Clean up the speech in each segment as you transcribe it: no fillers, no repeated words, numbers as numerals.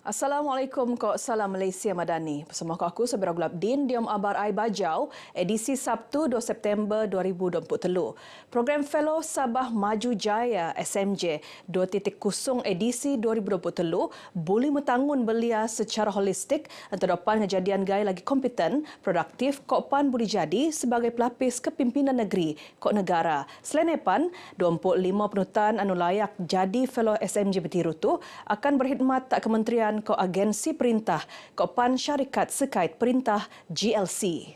Assalamualaikum, kok salam Malaysia Madani. Bersama aku Sabira Gulabdin, Diom Abar Ai Bajau, edisi Sabtu 2 September 2023. Program Fellow Sabah Maju Jaya SMJ 2.0 edisi 2023 boleh mentangun belia secara holistik antara depan kejadian gaya lagi kompeten, produktif, kok pan boleh jadi sebagai pelapis kepimpinan negeri, kok negara. Selain epan, 25 penutan anu layak jadi Fellow SMJ bertiru tu akan berkhidmat tak Kementerian ke agensi perintah Kopan Syarikat Sekait Perintah GLC.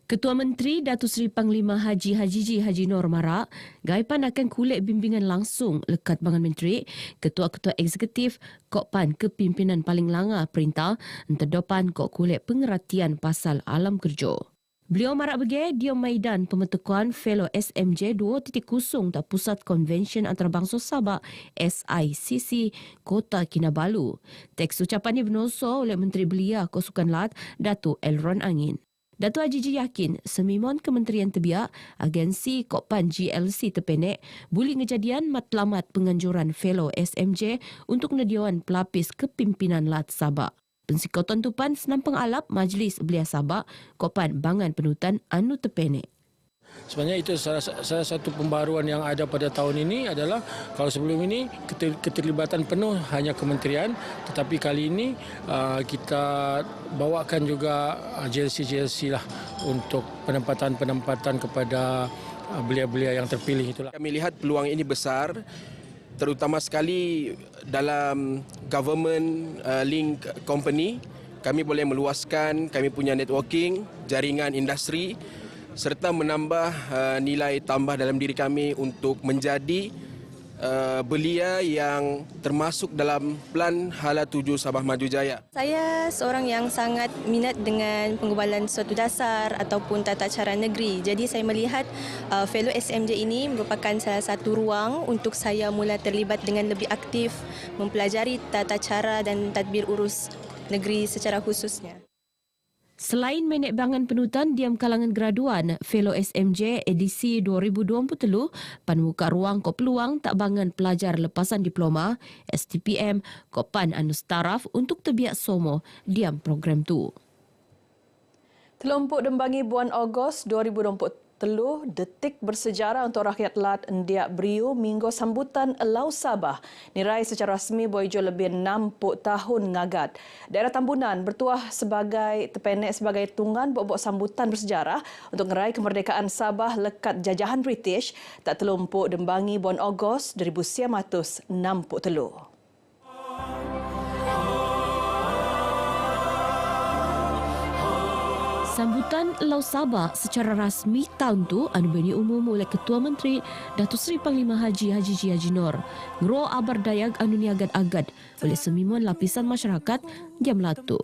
Ketua Menteri Datuk Seri Panglima Haji Hajiji Haji Noor Marak, Gaipan akan kulik bimbingan langsung lekat Bangan Menteri, Ketua-Ketua Eksekutif Kokpan Kepimpinan Paling Langa Perintah, enterdopan kok kulik pengertian pasal alam kerja. Beliau marak bagi di Maidan Pembentukan Fellow SMJ 2.0 tak Pusat Konvensyen Antarabangsa Sabah SICC Kota Kinabalu. Teks ucapan ini benoso oleh Menteri Belia Kosukan Lat Datuk Elron Angin. Datuk Hajiji yakin semimon Kementerian Tebiak agensi Kokpan GLC terpenek boleh ngejadian matlamat penganjuran Fellow SMJ untuk nediawan pelapis kepimpinan Lat Sabah. Pensikoton tupan senampang alap Majlis Belia Sabah Kopan Bangan Penutan anu terpenek. Sebenarnya itu salah satu pembaruan yang ada pada tahun ini adalah kalau sebelum ini keterlibatan penuh hanya kementerian, tetapi kali ini kita bawakan juga JLC lah untuk penempatan kepada belia-belia yang terpilih itulah. Kami lihat peluang ini besar, terutama sekali dalam government link company. Kami boleh meluaskan kami punya networking, jaringan industri serta menambah nilai tambah dalam diri kami untuk menjadi belia yang termasuk dalam Plan Hala 7 Sabah Maju Jaya. Saya seorang yang sangat minat dengan penggubalan suatu dasar ataupun tata cara negeri. Jadi saya melihat Fellow SMJ ini merupakan salah satu ruang untuk saya mula terlibat dengan lebih aktif mempelajari tata cara dan tadbir urus negeri secara khususnya. Selain menek bangan penutan diam kalangan graduan, Fellow SMJ edisi 2023 pan buka ruang kop peluang tak bangan pelajar lepasan diploma STPM Kopan Anus Taraf untuk terbiak somo diam program tu. Telompok Dembangi bulan Ogos 2023 detik bersejarah untuk rakyat Lat Ndiak Beriu minggu sambutan Elau Sabah. Nirai secara rasmi boijo lebih 60 tahun ngagat. Daerah Tambunan bertuah sebagai terpenek sebagai tunggan bobok sambutan bersejarah untuk ngerai kemerdekaan Sabah lekat jajahan British tak telompok Dembangi bulan Ogos 1963. Sambutan Elau Sabah secara rasmi tahun tu anu bini umum oleh Ketua Menteri Datuk Seri Panglima Haji Hajiji Haji Noor. Ngero abar dayag anu niagad-agad oleh semimon lapisan masyarakat jam latu.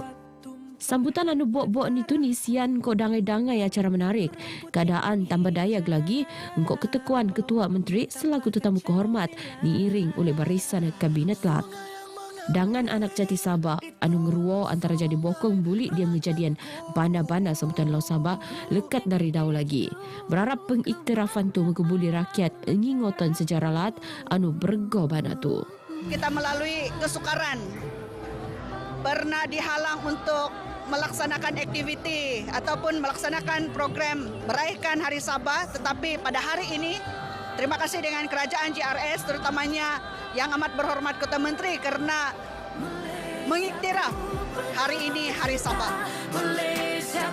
Sambutan anu bok-bok ni tu nisian kok dangai-dangai acara menarik. Keadaan tambah dayag lagi engkau ketekuan Ketua Menteri selaku tetamu kehormat diiring oleh barisan Kabinet Lat. Dangan anak jati Sabah anu ngeruo antara jadi bokong bulik dia menjadian bana-bana sambutan Lau Sabah lekat dari dahulu lagi. Berharap pengiktirafan tu mengkebuli rakyat ngingotan sejarah Lat anu bergo bana tu. Kita melalui kesukaran pernah dihalang untuk melaksanakan aktiviti ataupun melaksanakan program meraihkan Hari Sabah, tetapi pada hari ini terima kasih dengan kerajaan GRS terutamanya yang amat berhormat Ketua Menteri kerana mengiktiraf hari ini Hari Sabah.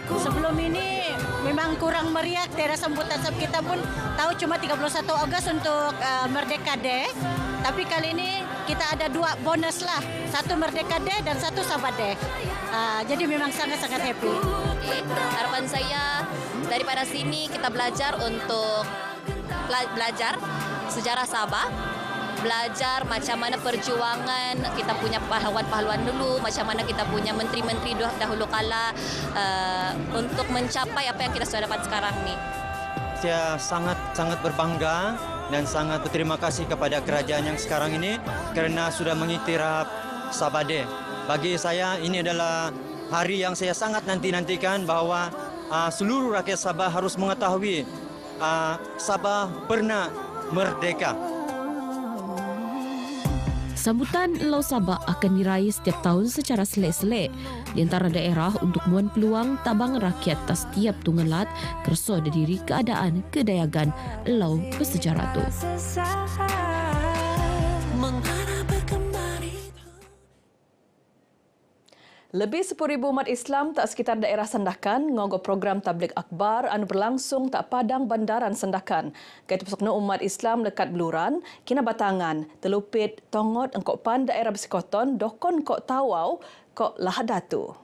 Sebelum ini memang kurang meriah daerah sambutan sebab kita pun tahu cuma 31 Ogos untuk Merdeka Day. Tapi kali ini kita ada dua bonus lah, satu Merdeka Day dan satu Sabah Day. Jadi memang sangat-sangat happy. Harapan saya daripada sini kita belajar untuk belajar sejarah Sabah, belajar macam mana perjuangan kita punya pahlawan-pahlawan dulu, macam mana kita punya menteri-menteri dahulu kala untuk mencapai apa yang kita sudah dapat sekarang ni. Saya sangat berbangga dan sangat berterima kasih kepada kerajaan yang sekarang ini kerana sudah mengiktiraf Sabah Day. Bagi saya ini adalah hari yang saya sangat nanti-nantikan bahawa seluruh rakyat Sabah harus mengetahui Sabah pernah merdeka. Sambutan Lau Sabah akan diraih setiap tahun secara selik-selik di antara daerah untuk muan peluang tabang rakyat tas tiap tunggalat kerso diri keadaan kedayagan Lau bersejarah tu. Lebih 10,000 umat Islam tak sekitar daerah Sandakan ngogok program tabligh akbar anu berlangsung tak padang bandaran Sandakan. Kaitu pesokna umat Islam lekat Beluran, Kina Batangan, Telupit, Tongot, Engkok Pan, daerah Besikoton, Dokon Kok Tawau, Kok Lahadatu.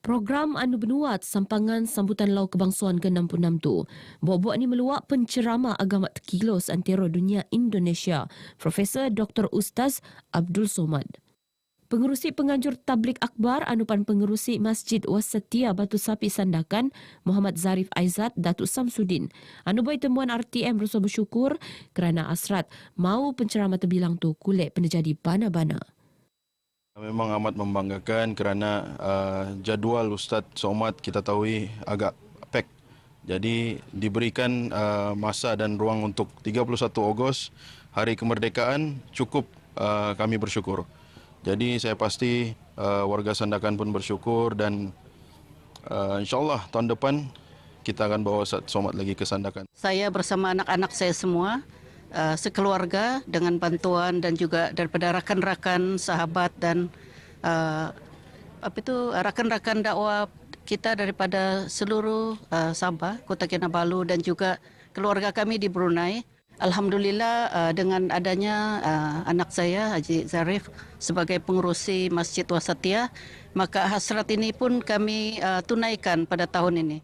Program anu benuat sampangan sambutan Lau Kebangsaan ke-66 tu, buat-buat ni meluak penceramah agama terkilo seantero dunia Indonesia, Profesor Dr. Ustaz Abdul Somad. Pengerusi penganjur tabligh akbar anupan pengerusi Masjid Wasatia Batu Sapi Sandakan, Muhammad Zarif Aizat Datuk Samsudin. Anubai temuan RTM rasa bersyukur kerana asrat mau penceramah terbilang tu kulit penjadi bana-bana. Memang amat membanggakan kerana jadual Ustaz Somad kita tahu agak pack. Jadi diberikan masa dan ruang untuk 31 Ogos, Hari Kemerdekaan, cukup kami bersyukur. Jadi saya pasti warga Sandakan pun bersyukur dan insyaAllah tahun depan kita akan bawa Ustaz Somad lagi ke Sandakan. Saya bersama anak-anak saya semua, sekeluarga dengan bantuan dan juga daripada rakan-rakan, sahabat dan rakan-rakan dakwah kita daripada seluruh Sabah, Kota Kinabalu dan juga keluarga kami di Brunei. Alhamdulillah dengan adanya anak saya Haji Zarif sebagai pengerusi Masjid Wasatia, maka hasrat ini pun kami tunaikan pada tahun ini.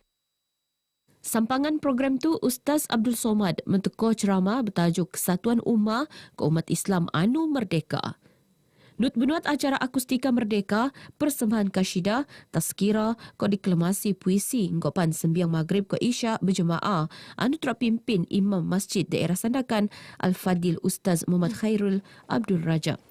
Sampangan program tu Ustaz Abdul Somad mentekoh ceramah bertajuk Kesatuan Ummah ke Umat Islam Anu Merdeka. Nut benuat acara akustika merdeka, persembahan kasyidah, tazkirah, kau diklemasi puisi, nggopan sembiang maghrib ke isyak berjemaah, anu terap pimpin Imam Masjid Daerah Sandakan, Al-Fadil Ustaz Muhammad Khairul Abdul Rajab.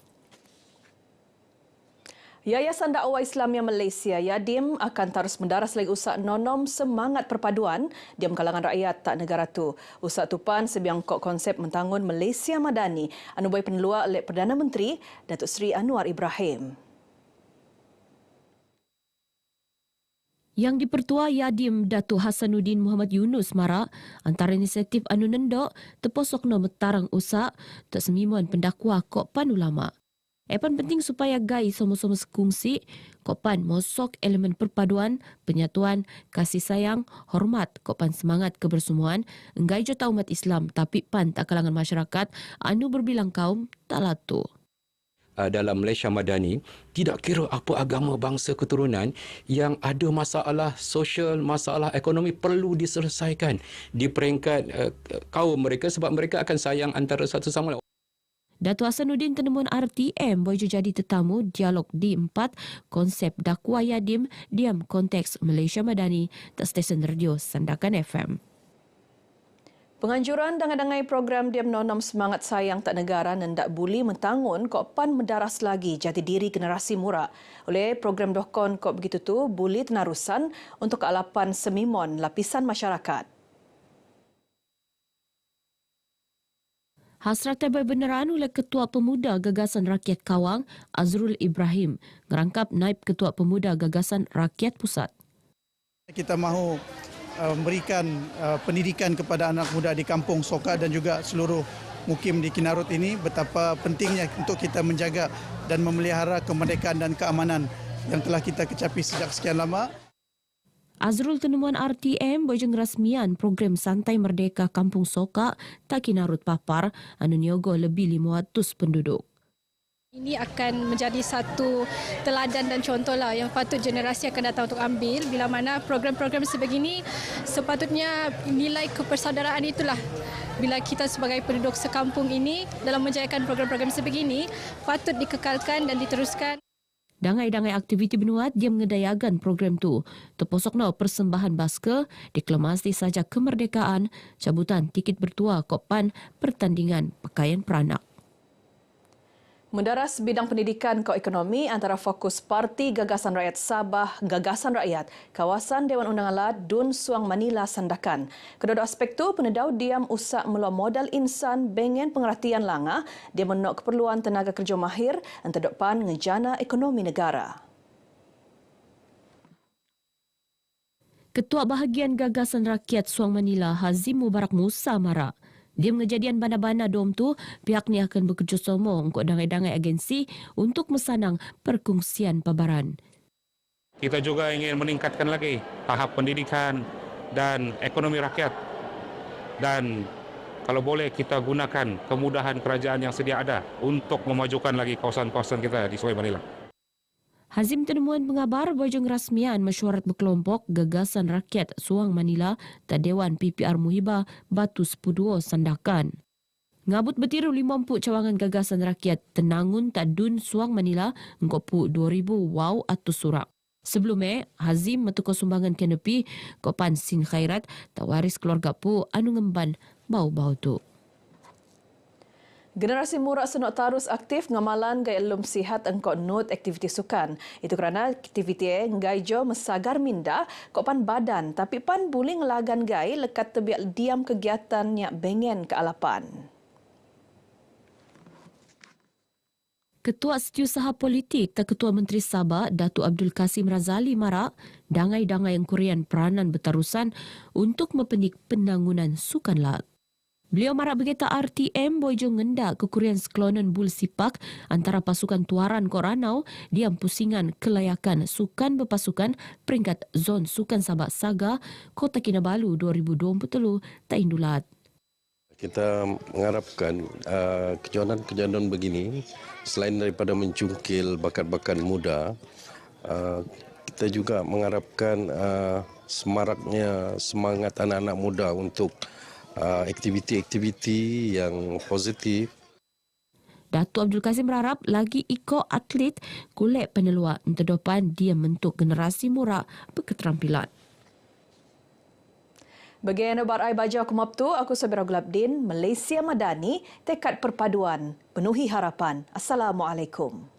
Yayasan Dakwah Islamiyah Malaysia Yadim akan terus mendaras lagi usaha nonom semangat perpaduan diam kalangan rakyat tak negara tu. Usaha tupan sebiang kok konsep mentangun Malaysia Madani anu bagi peneluar oleh Perdana Menteri Datuk Seri Anwar Ibrahim. Yang dipertua Yadim Datuk Hasanuddin Muhammad Yunus Marak, antara inisiatif anu nendok terposokno metarang usaha tak semimuan pendakwa kok pan ulama. Epan penting supaya gai sama-sama sekongsi, kopan mosok elemen perpaduan, penyatuan, kasih sayang, hormat, kopan semangat kebersemuan, enggai jota umat Islam tapi pan tak kalangan masyarakat, anu berbilang kaum tak latu. Dalam Malaysia Madani, tidak kira apa agama, bangsa, keturunan, yang ada masalah sosial, masalah ekonomi perlu diselesaikan di peringkat kaum mereka sebab mereka akan sayang antara satu sama lain. Datuk Hasanuddin tenemuan RTM boleh jadi tetamu dialog di 4 konsep dakwah Yadim diam konteks Malaysia Madani tak stesen radio Sandakan FM. Penganjuran dangai-dangai program diam nonom semangat sayang tak negara nendak buli mentangun kok pan mendaras lagi jati diri generasi murak. Oleh program dokon kok begitu tu buli tenarusan untuk kealapan semimon lapisan masyarakat. Hasrat terbaik beneran oleh Ketua Pemuda Gagasan Rakyat Kawang, Azrul Ibrahim, ngerangkap Naib Ketua Pemuda Gagasan Rakyat Pusat. Kita mahu memberikan pendidikan kepada anak muda di Kampung Soka dan juga seluruh mukim di Kinarut ini, betapa pentingnya untuk kita menjaga dan memelihara kemerdekaan dan keamanan yang telah kita kecapi sejak sekian lama. Azrul tenemuan RTM bojeng rasmian program Santai Merdeka Kampung Soka tak Kinarut Papar anu niogo lebih 500 penduduk. Ini akan menjadi satu teladan dan contohlah yang patut generasi akan datang untuk ambil bila mana program-program sebegini sepatutnya nilai kepersaudaraan itulah. Bila kita sebagai penduduk sekampung ini dalam menjayakan program-program sebegini patut dikekalkan dan diteruskan. Dangai-dangai aktiviti benuat dia mengedayakan program tu. Terposokno persembahan basker, deklamasi sajak kemerdekaan, cabutan tiket bertua kopan, pertandingan pakaian peranak. Mendaras bidang pendidikan koekonomi antara fokus Parti Gagasan Rakyat Sabah, Gagasan Rakyat, kawasan Dewan Undangan LAT, Dun Suang Manila Sandakan. Kedua aspek tu penedau diam usak meluar modal insan bengen pengertian langa dia menok keperluan tenaga kerja mahir untuk depan ngejana ekonomi negara. Ketua Bahagian Gagasan Rakyat Suang Manila, Hazim Mubarak Musa Mara. Dia mengejadian bana-bana dom tu, pihak ni akan bekerjasama untuk dangai-dangai agensi untuk mesanang perkongsian pabaran. Kita juga ingin meningkatkan lagi tahap pendidikan dan ekonomi rakyat. Dan kalau boleh kita gunakan kemudahan kerajaan yang sedia ada untuk memajukan lagi kawasan-kawasan kita di Sungai Manila. Hazim temuan pengabar bojong rasmian mesyuarat berkelompok Gagasan Rakyat Suang Manila dan Dewan PPR Muhibah Batu Sepuduo Sandakan. Ngabut betiru 50 cawangan Gagasan Rakyat Tenangun Tadun Suang Manila ngkopu 2000 wow atau surak. Sebelumnya, Hazim metuko sumbangan kenepi kopan Sin Khairat tawaris keluarga pu anu ngemban bau-bau tu. Generasi muda senok tarus aktif ngamalan gaya lum sihat engkau not aktiviti sukan. Itu kerana aktiviti ngai jo mesagar minda kopan badan tapi pan buling lagan gai lekat tebiak diam kegiatannya bengen ke alapan. Ketua Setiausaha Politik dan Ketua Menteri Sabah, Datuk Abdul Kasim Razali Marak, dangai-dangai yang kurian peranan bertarusan untuk mempenik penangunan sukan LAT. Beliau marak berkata RTM bojong ngendak kekurian seklonan bul sipak antara pasukan tuaran Koranau diam pusingan kelayakan sukan berpasukan peringkat zon sukan Sabah Saga Kota Kinabalu 2023 tak indulat. Kita mengharapkan kejohanan-kejohanan begini selain daripada mencungkil bakat-bakat muda, kita juga mengharapkan semaraknya semangat anak-anak muda untuk aktiviti-aktiviti yang positif. Datuk Abdul Kasim berharap lagi ikut atlet golek peneluak untuk depan dia bentuk generasi muda berketerampilan. Bagi Nobar Ai Bajau Kemaptu, aku Sabira Gulabdin, Malaysia Madani, tekad perpaduan, penuhi harapan. Assalamualaikum.